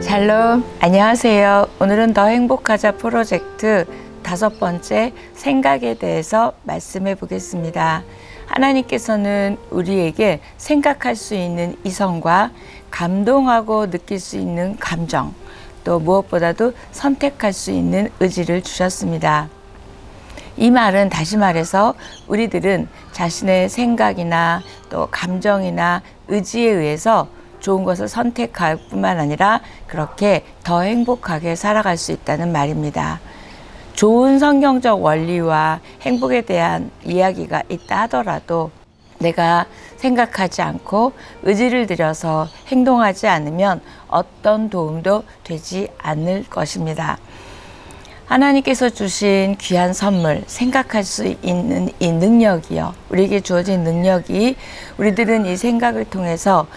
샬롬, 안녕하세요. 오늘은 더 행복하자 프로젝트 5번째 생각에 대해서 말씀해 보겠습니다. 하나님께서는 우리에게 생각할 수 있는 이성과 감동하고 느낄 수 있는 감정, 또 무엇보다도 선택할 수 있는 의지를 주셨습니다. 이 말은 다시 말해서 우리들은 자신의 생각이나 또 감정이나 의지에 의해서 좋은 것을 선택할 뿐만 아니라 그렇게 더 행복하게 살아갈 수 있다는 말입니다. 좋은 성경적 원리와 행복에 대한 이야기가 있다 하더라도 내가 생각하지 않고 의지를 들여서 행동하지 않으면 어떤 도움도 되지 않을 것입니다. 하나님께서 주신 귀한 선물, 생각할 수 있는 이 능력이요. 우리에게 주어진 능력이 우리들은 이 생각을 통해서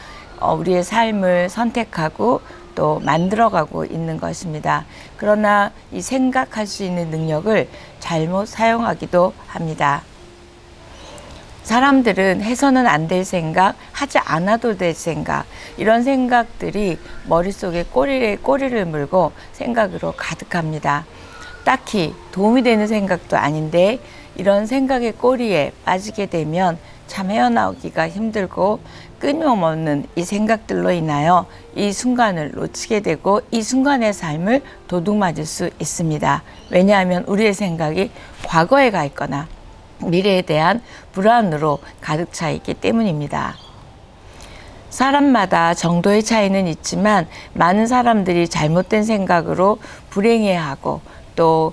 우리의 삶을 선택하고 또 만들어가고 있는 것입니다. 그러나 이 생각할 수 있는 능력을 잘못 사용하기도 합니다. 사람들은 해서는 안 될 생각, 하지 않아도 될 생각, 이런 생각들이 머릿속에 꼬리를 물고 생각으로 가득합니다. 딱히 도움이 되는 생각도 아닌데 이런 생각의 꼬리에 빠지게 되면 참 헤어나오기가 힘들고 끊임없는 이 생각들로 인하여 이 순간을 놓치게 되고 이 순간의 삶을 도둑맞을 수 있습니다. 왜냐하면 우리의 생각이 과거에 가 있거나 미래에 대한 불안으로 가득 차 있기 때문입니다. 사람마다 정도의 차이는 있지만 많은 사람들이 잘못된 생각으로 불행해하고 또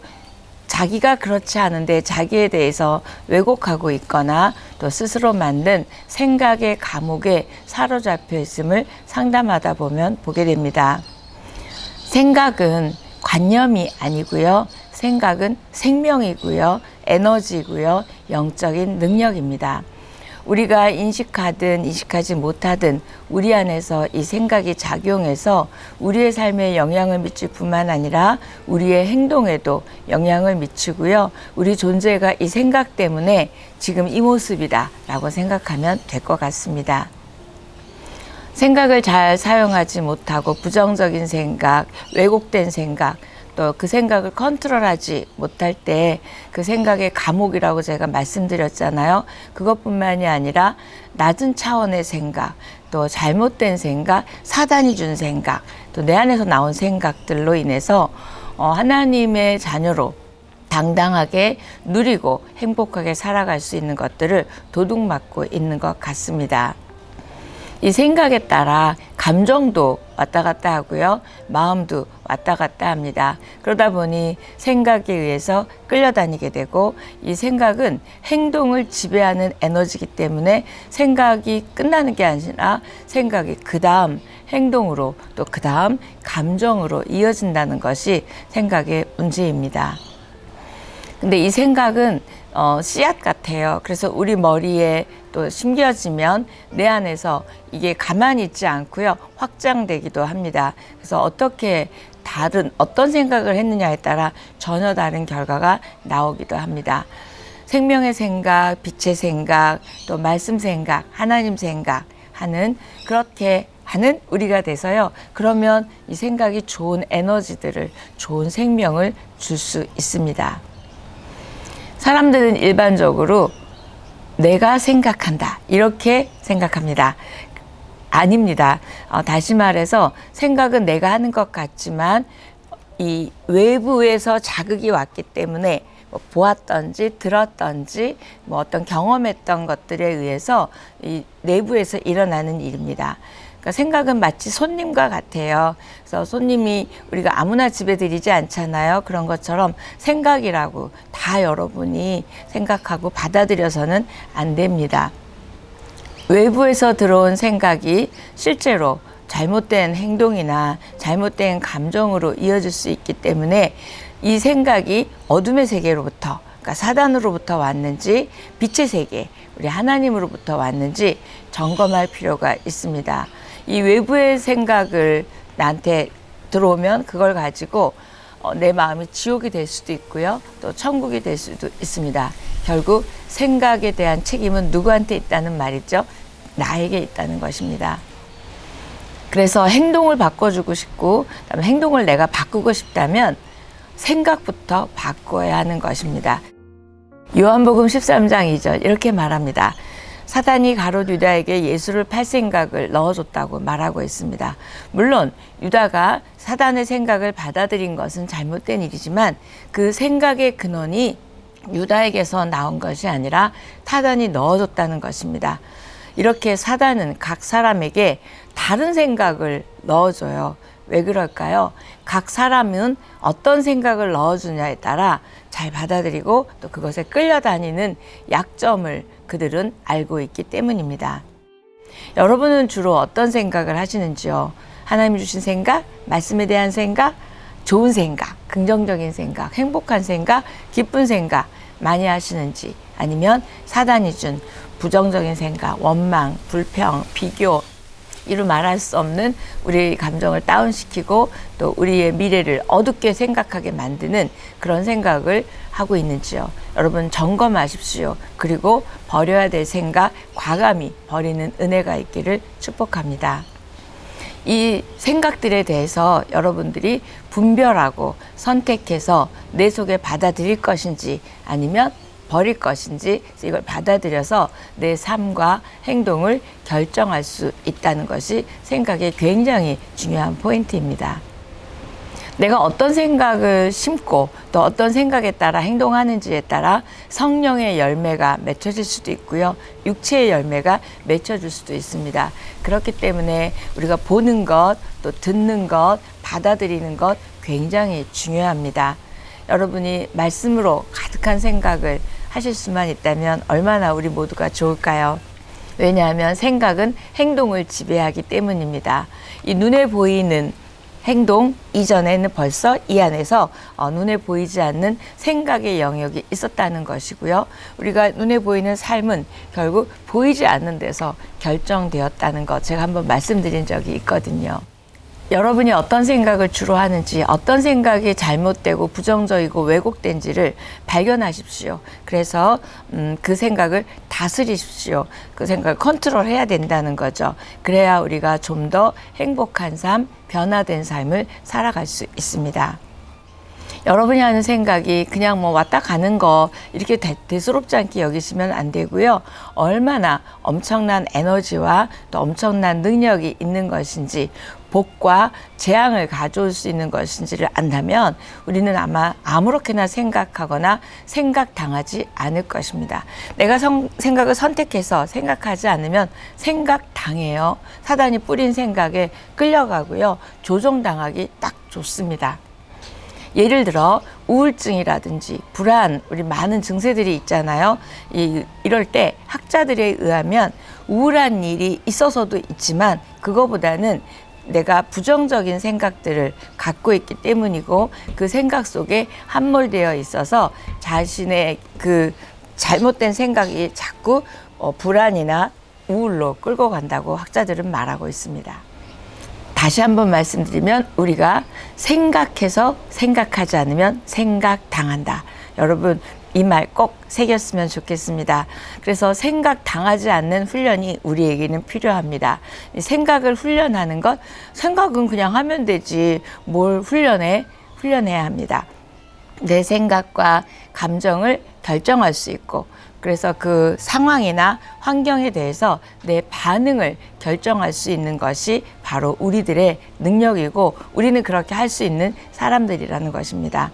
자기가 그렇지 않은데 자기에 대해서 왜곡하고 있거나 또 스스로 만든 생각의 감옥에 사로잡혀 있음을 상담하다 보면 보게 됩니다. 생각은 관념이 아니고요. 생각은 생명이고요. 에너지고요. 영적인 능력입니다. 우리가 인식하든 인식하지 못하든 우리 안에서 이 생각이 작용해서 우리의 삶에 영향을 미칠 뿐만 아니라 우리의 행동에도 영향을 미치고요. 우리 존재가 이 생각 때문에 지금 이 모습이다 라고 생각하면 될 것 같습니다. 생각을 잘 사용하지 못하고 부정적인 생각, 왜곡된 생각, 또 그 생각을 컨트롤하지 못할 때 그 생각의 감옥이라고 제가 말씀드렸잖아요. 그것뿐만이 아니라 낮은 차원의 생각, 또 잘못된 생각, 사단이 준 생각, 또 내 안에서 나온 생각들로 인해서 하나님의 자녀로 당당하게 누리고 행복하게 살아갈 수 있는 것들을 도둑맞고 있는 것 같습니다. 이 생각에 따라 감정도 왔다 갔다 하고요. 마음도 왔다 갔다 합니다. 그러다 보니 생각에 의해서 끌려다니게 되고 이 생각은 행동을 지배하는 에너지이기 때문에 생각이 끝나는 게 아니라 생각이 그 다음 행동으로 또 그 다음 감정으로 이어진다는 것이 생각의 문제입니다. 근데 이 생각은 씨앗 같아요. 그래서 우리 머리에 또 심겨지면 내 안에서 이게 가만히 있지 않고요. 확장되기도 합니다. 그래서 어떤 생각을 했느냐에 따라 전혀 다른 결과가 나오기도 합니다. 생명의 생각, 빛의 생각, 또 말씀 생각, 하나님 생각 하는 그렇게 하는 우리가 돼서요. 그러면 이 생각이 좋은 에너지들을, 좋은 생명을 줄 수 있습니다. 사람들은 일반적으로 내가 생각한다 이렇게 생각합니다. 아닙니다. 다시 말해서 생각은 내가 하는 것 같지만 이 외부에서 자극이 왔기 때문에 보았던지 들었던지 어떤 경험했던 것들에 의해서 이 내부에서 일어나는 일입니다. 그러니까 생각은 마치 손님과 같아요. 그래서 손님이 우리가 아무나 집에 들이지 않잖아요. 그런 것처럼 생각이라고 다 여러분이 생각하고 받아들여서는 안 됩니다. 외부에서 들어온 생각이 실제로 잘못된 행동이나 잘못된 감정으로 이어질 수 있기 때문에 이 생각이 어둠의 세계로부터, 그러니까 사단으로부터 왔는지 빛의 세계, 우리 하나님으로부터 왔는지 점검할 필요가 있습니다. 이 외부의 생각을 나한테 들어오면 그걸 가지고 내 마음이 지옥이 될 수도 있고요. 또 천국이 될 수도 있습니다. 결국 생각에 대한 책임은 누구한테 있다는 말이죠? 나에게 있다는 것입니다. 그래서 행동을 바꿔주고 싶고, 그다음에 행동을 내가 바꾸고 싶다면 생각부터 바꿔야 하는 것입니다. 요한복음 13장 2절 이렇게 말합니다. 사단이 가롯 유다에게 예수를 팔 생각을 넣어줬다고 말하고 있습니다. 물론 유다가 사단의 생각을 받아들인 것은 잘못된 일이지만 그 생각의 근원이 유다에게서 나온 것이 아니라 사단이 넣어줬다는 것입니다. 이렇게 사단은 각 사람에게 다른 생각을 넣어줘요. 왜 그럴까요? 각 사람은 어떤 생각을 넣어주냐에 따라 잘 받아들이고 또 그것에 끌려다니는 약점을 그들은 알고 있기 때문입니다. 여러분은 주로 어떤 생각을 하시는지요? 하나님이 주신 생각, 말씀에 대한 생각, 좋은 생각, 긍정적인 생각, 행복한 생각, 기쁜 생각 많이 하시는지, 아니면 사단이 준 부정적인 생각, 원망, 불평, 비교, 이루 말할 수 없는 우리의 감정을 다운시키고 또 우리의 미래를 어둡게 생각하게 만드는 그런 생각을 하고 있는지요. 여러분 점검하십시오. 그리고 버려야 될 생각 과감히 버리는 은혜가 있기를 축복합니다. 이 생각들에 대해서 여러분들이 분별하고 선택해서 내 속에 받아들일 것인지 아니면 버릴 것인지 이걸 받아들여서 내 삶과 행동을 결정할 수 있다는 것이 생각의 굉장히 중요한 포인트입니다. 내가 어떤 생각을 심고 또 어떤 생각에 따라 행동하는지에 따라 성령의 열매가 맺혀질 수도 있고요. 육체의 열매가 맺혀질 수도 있습니다. 그렇기 때문에 우리가 보는 것, 또 듣는 것, 받아들이는 것 굉장히 중요합니다. 여러분이 말씀으로 가득한 생각을 하실 수만 있다면 얼마나 우리 모두가 좋을까요? 왜냐하면 생각은 행동을 지배하기 때문입니다. 이 눈에 보이는 행동 이전에는 벌써 이 안에서 눈에 보이지 않는 생각의 영역이 있었다는 것이고요. 우리가 눈에 보이는 삶은 결국 보이지 않는 데서 결정되었다는 것 제가 한번 말씀드린 적이 있거든요. 여러분이 어떤 생각을 주로 하는지, 어떤 생각이 잘못되고 부정적이고 왜곡된지를 발견하십시오. 그래서 그 생각을 다스리십시오. 그 생각을 컨트롤해야 된다는 거죠. 그래야 우리가 좀 더 행복한 삶, 변화된 삶을 살아갈 수 있습니다. 여러분이 하는 생각이 그냥 뭐 왔다 가는 거 이렇게 대수롭지 않게 여기시면 안 되고요. 얼마나 엄청난 에너지와 또 엄청난 능력이 있는 것인지, 복과 재앙을 가져올 수 있는 것인지를 안다면 우리는 아마 아무렇게나 생각하거나 생각당하지 않을 것입니다. 내가 생각을 선택해서 생각하지 않으면 생각당해요. 사단이 뿌린 생각에 끌려가고요. 조종당하기 딱 좋습니다. 예를 들어 우울증이라든지 불안, 우리 많은 증세들이 있잖아요. 이럴 때 학자들에 의하면 우울한 일이 있어서도 있지만 그거보다는 내가 부정적인 생각들을 갖고 있기 때문이고 그 생각 속에 함몰되어 있어서 자신의 그 잘못된 생각이 자꾸 불안이나 우울로 끌고 간다고 학자들은 말하고 있습니다. 다시 한번 말씀드리면 우리가 생각해서 생각하지 않으면 생각당한다. 여러분 이 말 꼭 새겼으면 좋겠습니다. 그래서 생각당하지 않는 훈련이 우리에게는 필요합니다. 생각을 훈련하는 것, 생각은 그냥 하면 되지 뭘 훈련해야 합니다. 내 생각과 감정을 결정할 수 있고 그래서 그 상황이나 환경에 대해서 내 반응을 결정할 수 있는 것이 바로 우리들의 능력이고 우리는 그렇게 할 수 있는 사람들이라는 것입니다.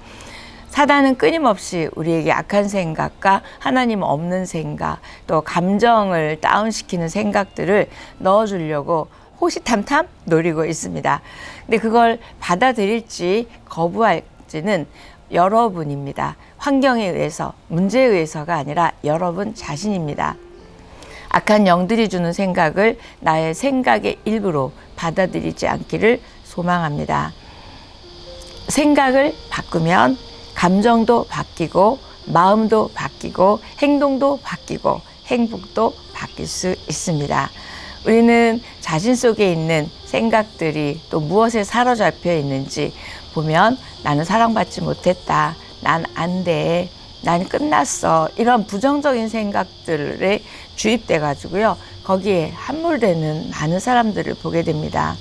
사단은 끊임없이 우리에게 악한 생각과 하나님 없는 생각, 또 감정을 다운시키는 생각들을 넣어주려고 호시탐탐 노리고 있습니다. 근데 그걸 받아들일지 거부할지는 여러분입니다. 환경에 의해서, 문제에 의해서가 아니라 여러분 자신입니다. 악한 영들이 주는 생각을 나의 생각의 일부로 받아들이지 않기를 소망합니다. 생각을 바꾸면 감정도 바뀌고 마음도 바뀌고 행동도 바뀌고 행복도 바뀔 수 있습니다. 우리는 자신 속에 있는 생각들이 또 무엇에 사로잡혀 있는지 보면 나는 사랑받지 못했다. 난 안 돼. 난 끝났어. 이런 부정적인 생각들에 주입돼 가지고요. 거기에 함몰되는 많은 사람들을 보게 됩니다.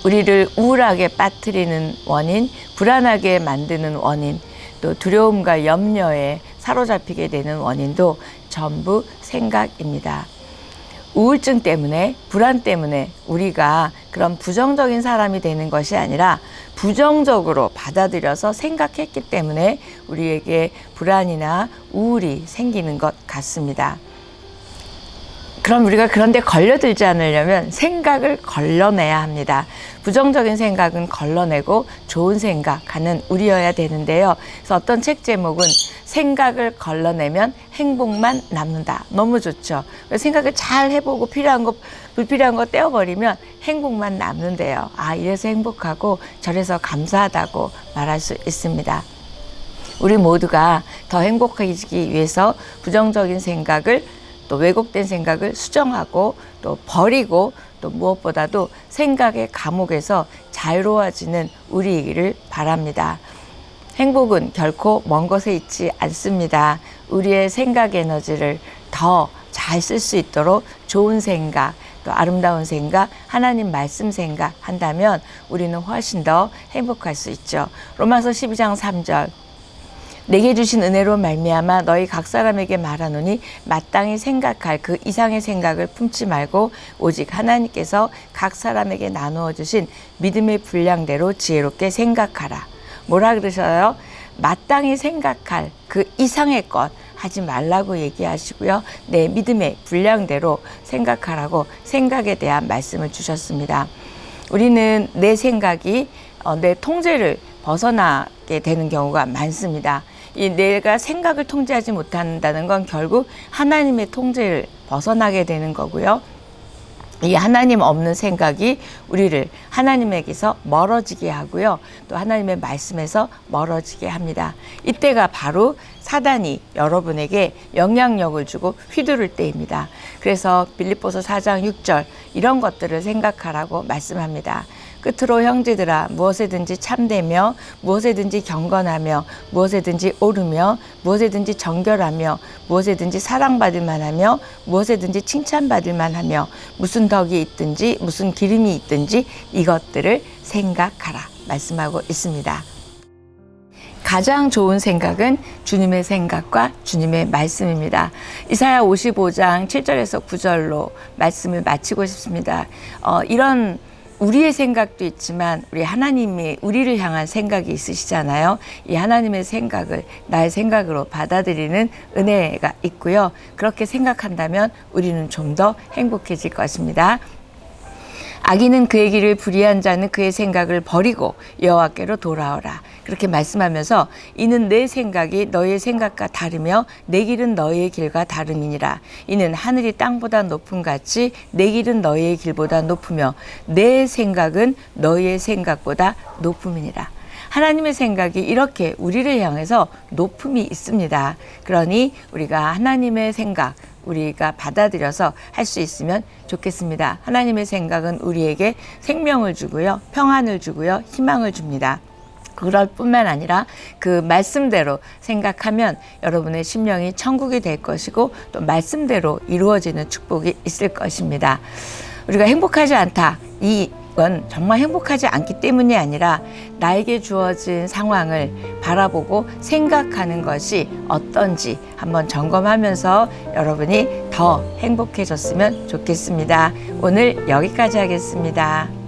우리를 우울하게 빠뜨리는 원인, 불안하게 만드는 원인, 또 두려움과 염려에 사로잡히게 되는 원인도 전부 생각입니다. 우울증 때문에, 불안 때문에 우리가 그런 부정적인 사람이 되는 것이 아니라 부정적으로 받아들여서 생각했기 때문에 우리에게 불안이나 우울이 생기는 것 같습니다. 그럼 우리가 그런데 걸려들지 않으려면 생각을 걸러내야 합니다. 부정적인 생각은 걸러내고 좋은 생각하는 우리여야 되는데요. 그래서 어떤 책 제목은 생각을 걸러내면 행복만 남는다. 너무 좋죠. 생각을 잘 해보고 필요한 거, 불필요한 거 떼어버리면 행복만 남는데요. 아, 이래서 행복하고 저래서 감사하다고 말할 수 있습니다. 우리 모두가 더 행복해지기 위해서 부정적인 생각을 또 왜곡된 생각을 수정하고 또 버리고 또 무엇보다도 생각의 감옥에서 자유로워지는 우리이기를 바랍니다. 행복은 결코 먼 곳에 있지 않습니다. 우리의 생각 에너지를 더 잘 쓸 수 있도록 좋은 생각, 또 아름다운 생각, 하나님 말씀 생각 한다면 우리는 훨씬 더 행복할 수 있죠. 로마서 12장 3절. 내게 주신 은혜로 말미암아 너희 각 사람에게 말하노니 마땅히 생각할 그 이상의 생각을 품지 말고 오직 하나님께서 각 사람에게 나누어 주신 믿음의 분량대로 지혜롭게 생각하라. 뭐라 그러셔요? 마땅히 생각할 그 이상의 것 하지 말라고 얘기하시고요. 내 믿음의 분량대로 생각하라고 생각에 대한 말씀을 주셨습니다. 우리는 내 생각이 내 통제를 벗어나게 되는 경우가 많습니다. 이 내가 생각을 통제하지 못한다는 건 결국 하나님의 통제를 벗어나게 되는 거고요. 이 하나님 없는 생각이 우리를 하나님에게서 멀어지게 하고요. 또 하나님의 말씀에서 멀어지게 합니다. 이때가 바로 사단이 여러분에게 영향력을 주고 휘두를 때입니다. 그래서 빌립보서 4장 6절 이런 것들을 생각하라고 말씀합니다. 끝으로 형제들아 무엇에든지 참되며 무엇에든지 경건하며 무엇에든지 옳으며 무엇에든지 정결하며 무엇에든지 사랑받을 만하며 무엇에든지 칭찬받을 만하며 무슨 덕이 있든지 무슨 기름이 있든지 이것들을 생각하라 말씀하고 있습니다. 가장 좋은 생각은 주님의 생각과 주님의 말씀입니다. 이사야 55장 7절에서 9절로 말씀을 마치고 싶습니다. 이런 우리의 생각도 있지만 우리 하나님이 우리를 향한 생각이 있으시잖아요. 이 하나님의 생각을 나의 생각으로 받아들이는 은혜가 있고요. 그렇게 생각한다면 우리는 좀 더 행복해질 것입니다. 악인은 그의 길을 불의한 자는 그의 생각을 버리고 여호와께로 돌아오라. 그렇게 말씀하면서 이는 내 생각이 너의 생각과 다르며 내 길은 너의 길과 다름이니라. 이는 하늘이 땅보다 높음 같이 내 길은 너의 길보다 높으며 내 생각은 너의 생각보다 높음이니라. 하나님의 생각이 이렇게 우리를 향해서 높음이 있습니다. 그러니 우리가 하나님의 생각 우리가 받아들여서 할 수 있으면 좋겠습니다. 하나님의 생각은 우리에게 생명을 주고요, 평안을 주고요, 희망을 줍니다. 그럴 뿐만 아니라 그 말씀대로 생각하면 여러분의 심령이 천국이 될 것이고 또 말씀대로 이루어지는 축복이 있을 것입니다. 우리가 행복하지 않다. 이건 정말 행복하지 않기 때문이 아니라 나에게 주어진 상황을 바라보고 생각하는 것이 어떤지 한번 점검하면서 여러분이 더 행복해졌으면 좋겠습니다. 오늘 여기까지 하겠습니다.